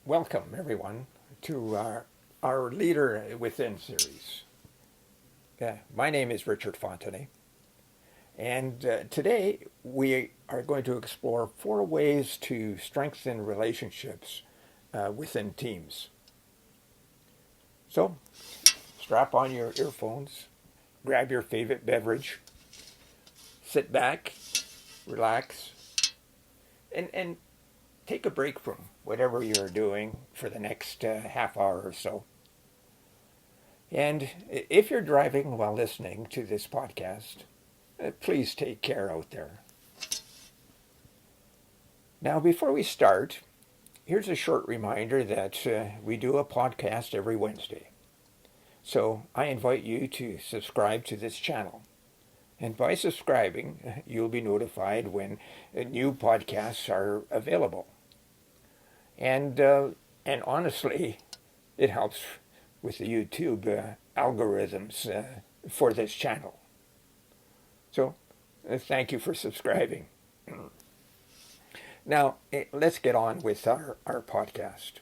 Welcome, everyone, to our Leader Within series. My name is Richard Fontenay, and today we are going to explore 4 ways to strengthen relationships within teams. So, strap on your earphones, grab your favorite beverage, sit back, relax, and take a break from whatever you're doing for the next half hour or so. And if you're driving while listening to this podcast, please take care out there. Now, before we start, here's a short reminder that we do a podcast every Wednesday. So I invite you to subscribe to this channel. And by subscribing, you'll be notified when new podcasts are available. And honestly, it helps with the YouTube algorithms for this channel. So, thank you for subscribing. Now, let's get on with our podcast.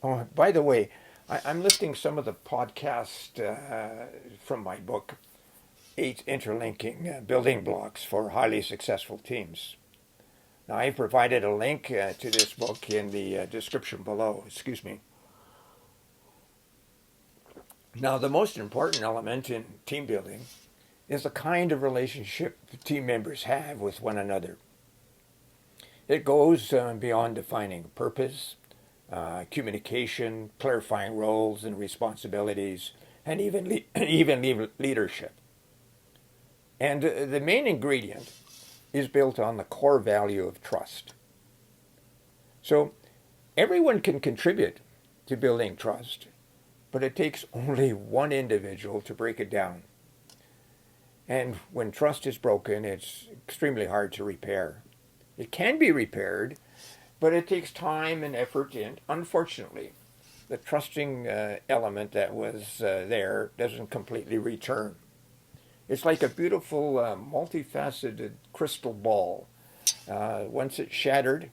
Oh, by the way, I'm listing some of the podcasts from my book, 8 Interlinking Building Blocks for Highly Successful Teams. Now, I've provided a link to this book in the description below. Excuse me. Now, the most important element in team building is the kind of relationship team members have with one another. It goes beyond defining purpose, communication, clarifying roles and responsibilities, and even leadership. And the main ingredient is built on the core value of trust. So everyone can contribute to building trust, but it takes only one individual to break it down. And when trust is broken, it's extremely hard to repair. It can be repaired, but it takes time and effort, and unfortunately, the trusting element that was there doesn't completely return. It's like a beautiful, multifaceted crystal ball. Once it's shattered,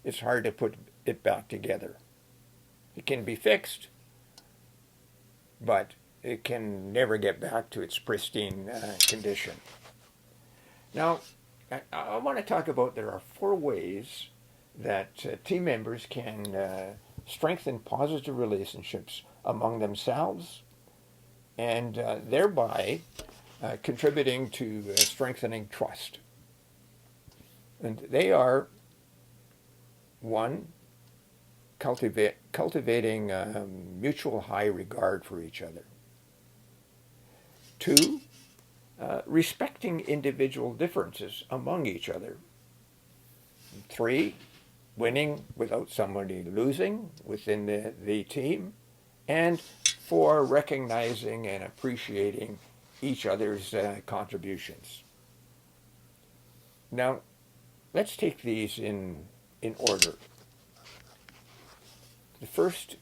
it's hard to put it back together. It can be fixed, but it can never get back to its pristine condition. Now, I want to talk about there are 4 ways that team members can strengthen positive relationships among themselves and thereby contributing to strengthening trust. And they are: 1, cultivating mutual high regard for each other. 2, respecting individual differences among each other. 3, winning without somebody losing within the team. And 4, recognizing and appreciating each other's contributions. Now, let's take these in order. The first,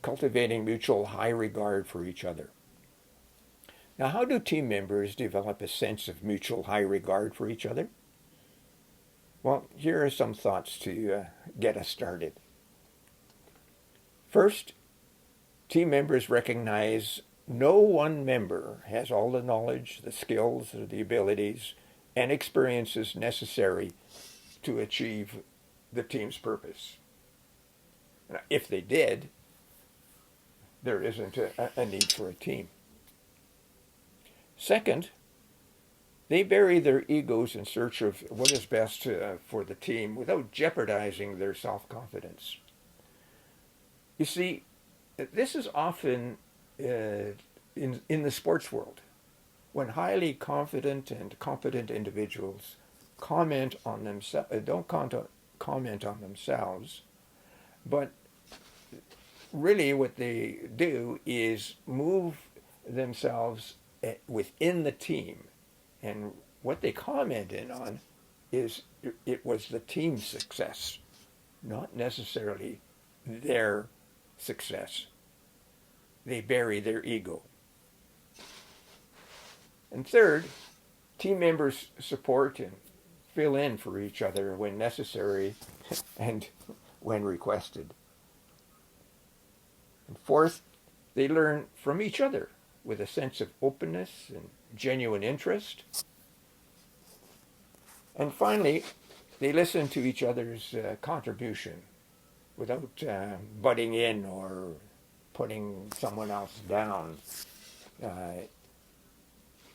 cultivating mutual high regard for each other. Now, how do team members develop a sense of mutual high regard for each other? Well, here are some thoughts to get us started. First, team members recognize no one member has all the knowledge, the skills, the abilities, and experiences necessary to achieve the team's purpose. Now, if they did, there isn't a need for a team. Second, they bury their egos in search of what is best for the team without jeopardizing their self-confidence. You see, this is often in the sports world, when highly confident and competent individuals comment on themselves, don't comment on themselves, but really what they do is move themselves within the team, and what they comment in on is it was the team's success, not necessarily their success. They bury their ego. And third, team members support and fill in for each other when necessary, and when requested. And fourth, they learn from each other with a sense of openness and genuine interest. And finally, they listen to each other's contribution without butting in or putting someone else down,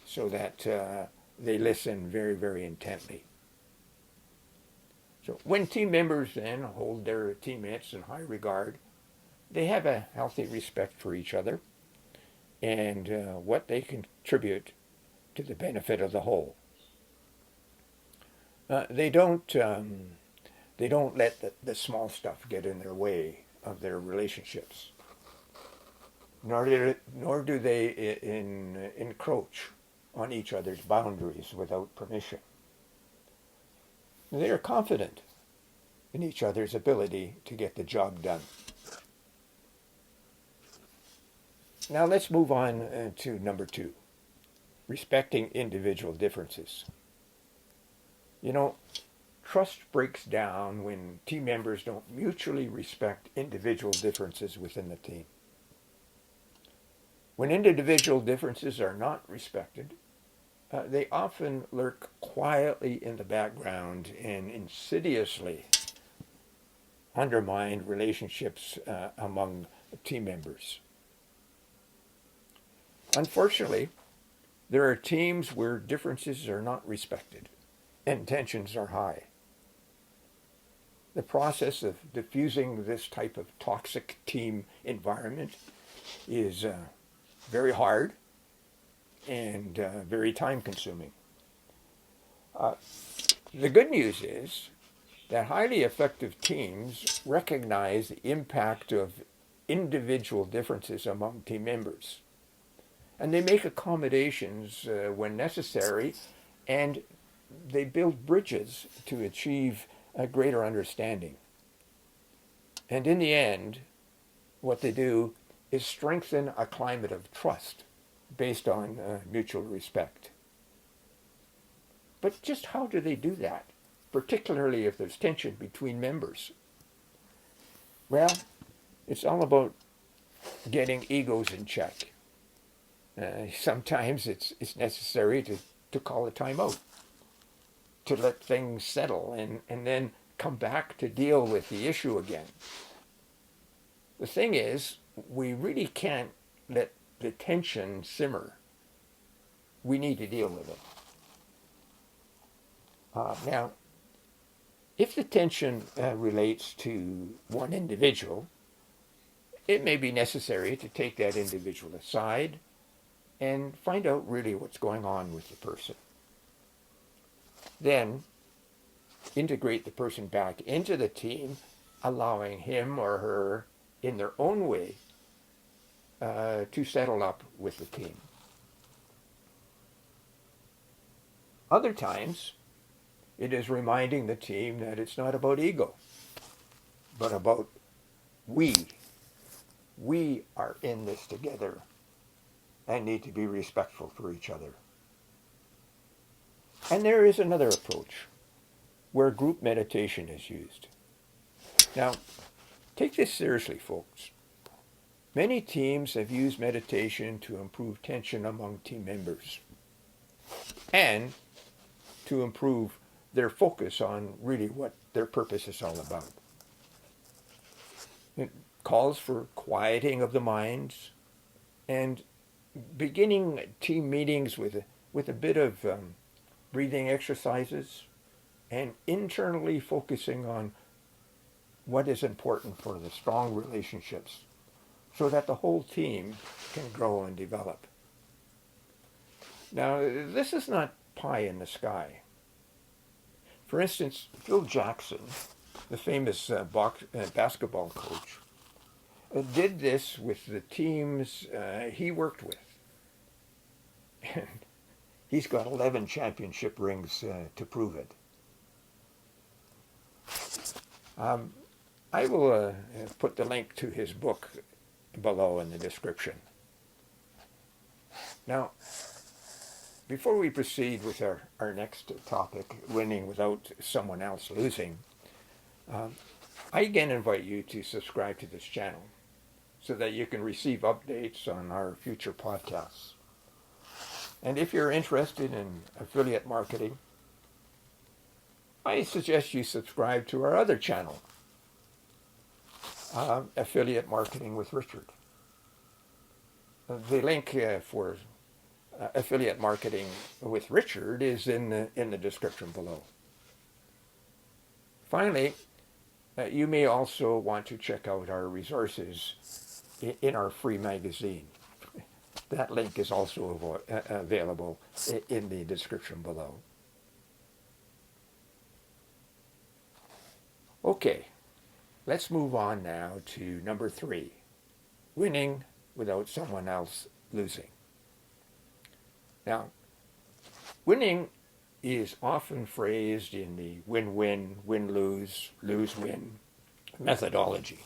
so that they listen very, very intently. So when team members then hold their teammates in high regard, they have a healthy respect for each other and what they contribute to the benefit of the whole. They don't let the small stuff get in their way of their relationships, nor do they encroach on each other's boundaries without permission. They are confident in each other's ability to get the job done. Now let's move on to number 2, respecting individual differences. You know, trust breaks down when team members don't mutually respect individual differences within the team. When individual differences are not respected, they often lurk quietly in the background and insidiously undermine relationships among team members. Unfortunately, there are teams where differences are not respected and tensions are high. The process of diffusing this type of toxic team environment is very hard and very time-consuming. The good news is that highly effective teams recognize the impact of individual differences among team members, and they make accommodations when necessary, and they build bridges to achieve a greater understanding. And in the end, what they do is strengthen a climate of trust based on mutual respect. But just how do they do that, particularly if there's tension between members? Well, it's all about getting egos in check. Sometimes it's necessary to call a timeout, to let things settle and then come back to deal with the issue again. The thing is, we really can't let the tension simmer. We need to deal with it. Now, if the tension relates to one individual, it may be necessary to take that individual aside and find out really what's going on with the person. Then, integrate the person back into the team, allowing him or her, in their own way, to settle up with the team. Other times, it is reminding the team that it's not about ego, but about we. We are in this together and need to be respectful for each other. And there is another approach where group meditation is used. Now, take this seriously, folks. Many teams have used meditation to improve tension among team members and to improve their focus on really what their purpose is all about. It calls for quieting of the minds and beginning team meetings with a bit of breathing exercises and internally focusing on what is important for the strong relationships so that the whole team can grow and develop. Now, this is not pie in the sky. For instance, Phil Jackson, the famous basketball coach, did this with the teams he worked with. And he's got 11 championship rings to prove it. I will put the link to his book below in the description. Now, before we proceed with our next topic, winning without someone else losing, I again invite you to subscribe to this channel so that you can receive updates on our future podcasts. And if you're interested in affiliate marketing, I suggest you subscribe to our other channel, Affiliate Marketing with Richard. The link for Affiliate Marketing with Richard is in the description below. Finally, you may also want to check out our resources in our free magazine. That link is also available in the description below. Okay, let's move on now to number 3, winning without someone else losing. Now, winning is often phrased in the win-win, win-lose, lose-win methodology.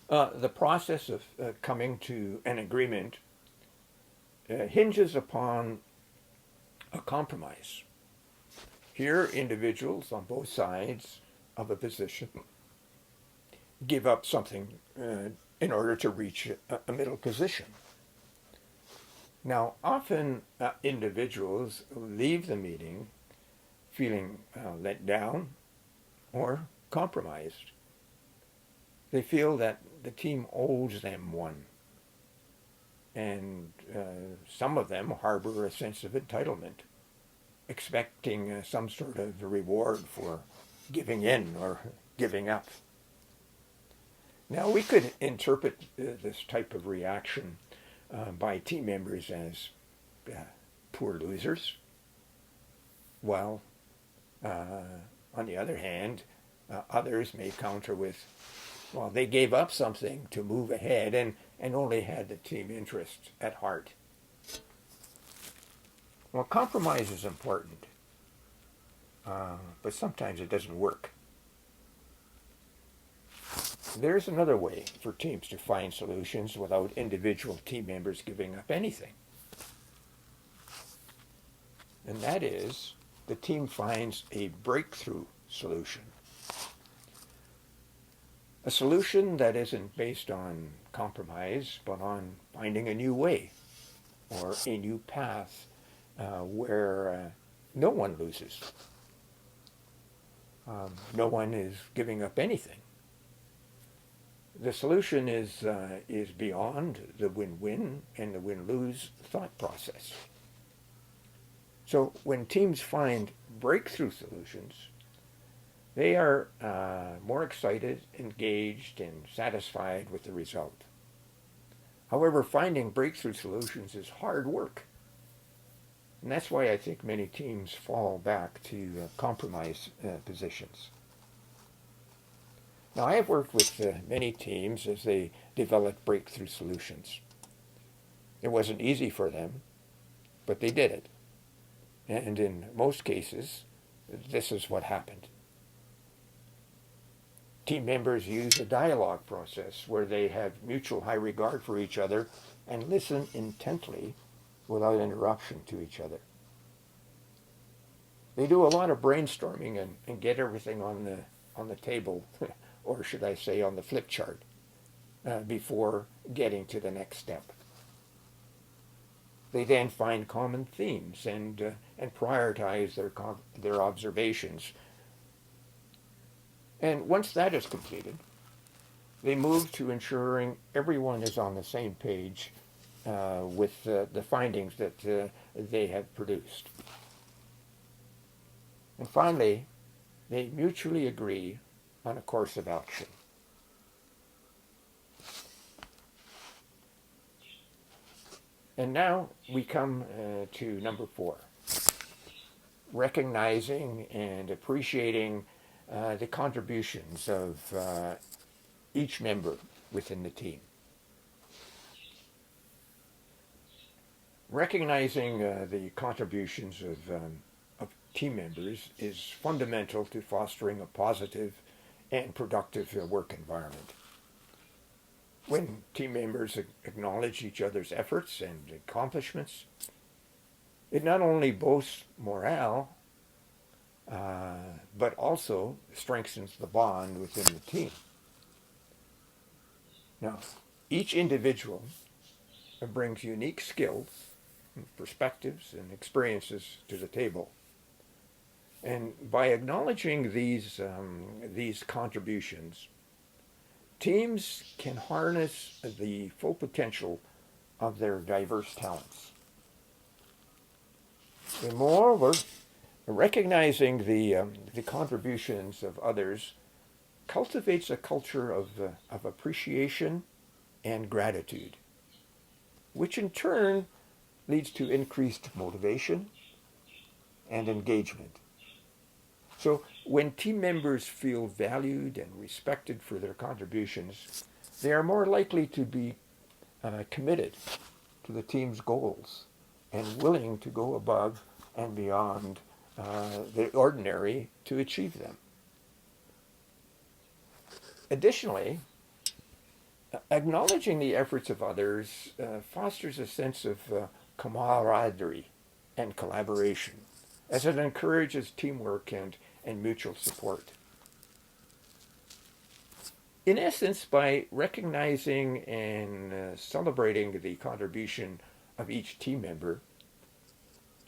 The process of coming to an agreement hinges upon a compromise. Here, individuals on both sides of a position give up something in order to reach a middle position. Now, often individuals leave the meeting feeling let down or compromised. They feel that the team owes them one, and some of them harbor a sense of entitlement, expecting some sort of a reward for giving in or giving up. Now, we could interpret this type of reaction by team members as poor losers, while on the other hand, others may counter with, well, they gave up something to move ahead and only had the team interest at heart. Well, compromise is important, but sometimes it doesn't work. There's another way for teams to find solutions without individual team members giving up anything. And that is, the team finds a breakthrough solution. A solution that isn't based on compromise, but on finding a new way or a new path where no one loses. No one is giving up anything. The solution is beyond the win-win and the win-lose thought process. So when teams find breakthrough solutions, they are more excited, engaged, and satisfied with the result. However, finding breakthrough solutions is hard work. And that's why I think many teams fall back to compromise positions. Now, I have worked with many teams as they developed breakthrough solutions. It wasn't easy for them, but they did it. And in most cases, this is what happened. Team members use a dialogue process where they have mutual high regard for each other and listen intently without interruption to each other. They do a lot of brainstorming and get everything on the table, or should I say on the flip chart, before getting to the next step. They then find common themes and prioritize their observations. And once that is completed, they move to ensuring everyone is on the same page with the findings that they have produced. And finally, they mutually agree on a course of action. And now we come to number 4, recognizing and appreciating the contributions of each member within the team. Recognizing the contributions of team members is fundamental to fostering a positive and productive work environment. When team members acknowledge each other's efforts and accomplishments, it not only boosts morale, but also strengthens the bond within the team. Now, each individual brings unique skills, perspectives, and experiences to the table. And by acknowledging these contributions, teams can harness the full potential of their diverse talents. And moreover, recognizing the contributions of others cultivates a culture of appreciation and gratitude, which in turn leads to increased motivation and engagement. So when team members feel valued and respected for their contributions, they are more likely to be committed to the team's goals and willing to go above and beyond the ordinary to achieve them. Additionally, acknowledging the efforts of others fosters a sense of camaraderie and collaboration, as it encourages teamwork and mutual support. In essence, by recognizing and celebrating the contribution of each team member,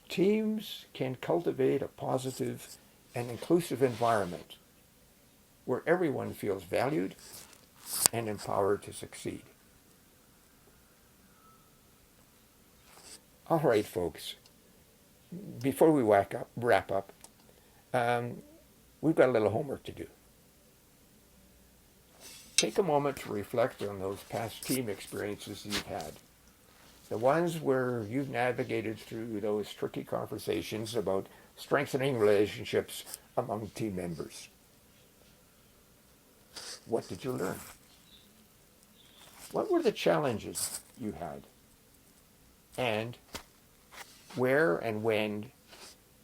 teams can cultivate a positive and inclusive environment where everyone feels valued and empowered to succeed. All right, folks, before we wrap up, we've got a little homework to do. Take a moment to reflect on those past team experiences you've had. The ones where you've navigated through those tricky conversations about strengthening relationships among team members. What did you learn? What were the challenges you had? And where and when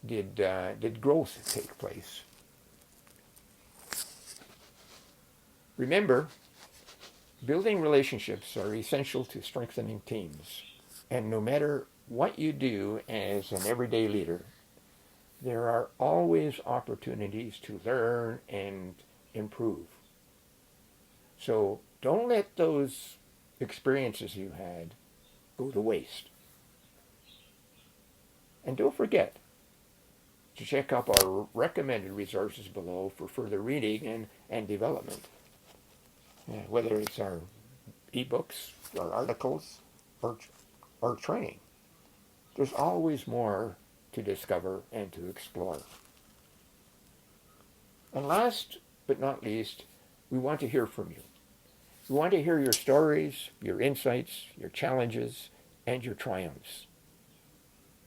did growth take place? Remember, building relationships are essential to strengthening teams. And no matter what you do as an everyday leader, there are always opportunities to learn and improve. So don't let those experiences you had go to waste. And don't forget to check out our recommended resources below for further reading and development. Whether it's our ebooks, our articles, or training. There's always more to discover and to explore. And last but not least, we want to hear from you. We want to hear your stories, your insights, your challenges, and your triumphs.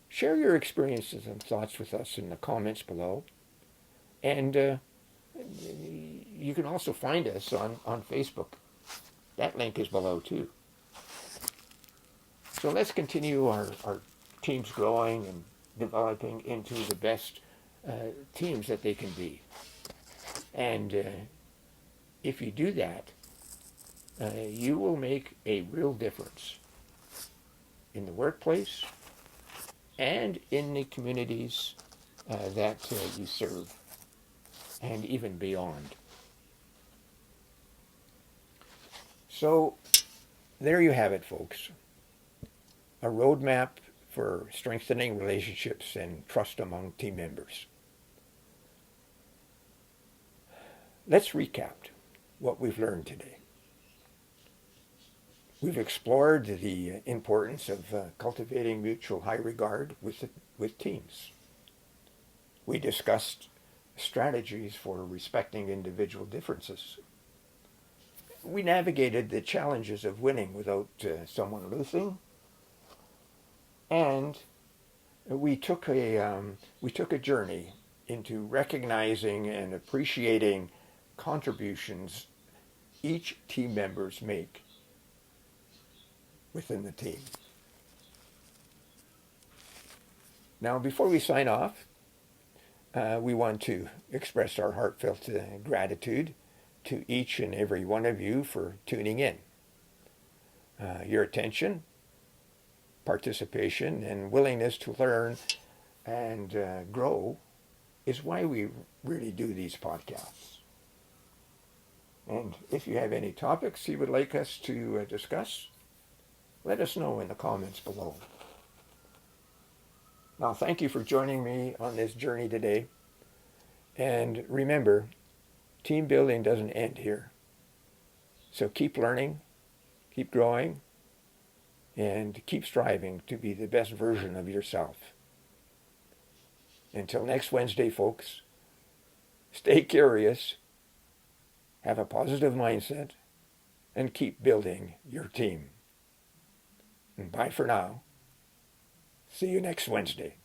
Share your experiences and thoughts with us in the comments below. And you can also find us on Facebook. That link is below too. So let's continue our teams growing and developing into the best teams that they can be. And if you do that, you will make a real difference in the workplace and in the communities that you serve, and even beyond. So there you have it, folks. A roadmap for strengthening relationships and trust among team members. Let's recap what we've learned today. We've explored the importance of cultivating mutual high regard with teams. We discussed strategies for respecting individual differences. We navigated the challenges of winning without someone losing, and we took a journey into recognizing and appreciating contributions each team members make within the team. Now, before we sign off, we want to express our heartfelt gratitude to each and every one of you for tuning in. Your attention, participation, and willingness to learn and grow is why we really do these podcasts. And if you have any topics you would like us to discuss, let us know in the comments below. Now, thank you for joining me on this journey today. And remember, team building doesn't end here. So keep learning, keep growing, and keep striving to be the best version of yourself. Until next Wednesday, folks, stay curious, have a positive mindset, and keep building your team. And bye for now. See you next Wednesday.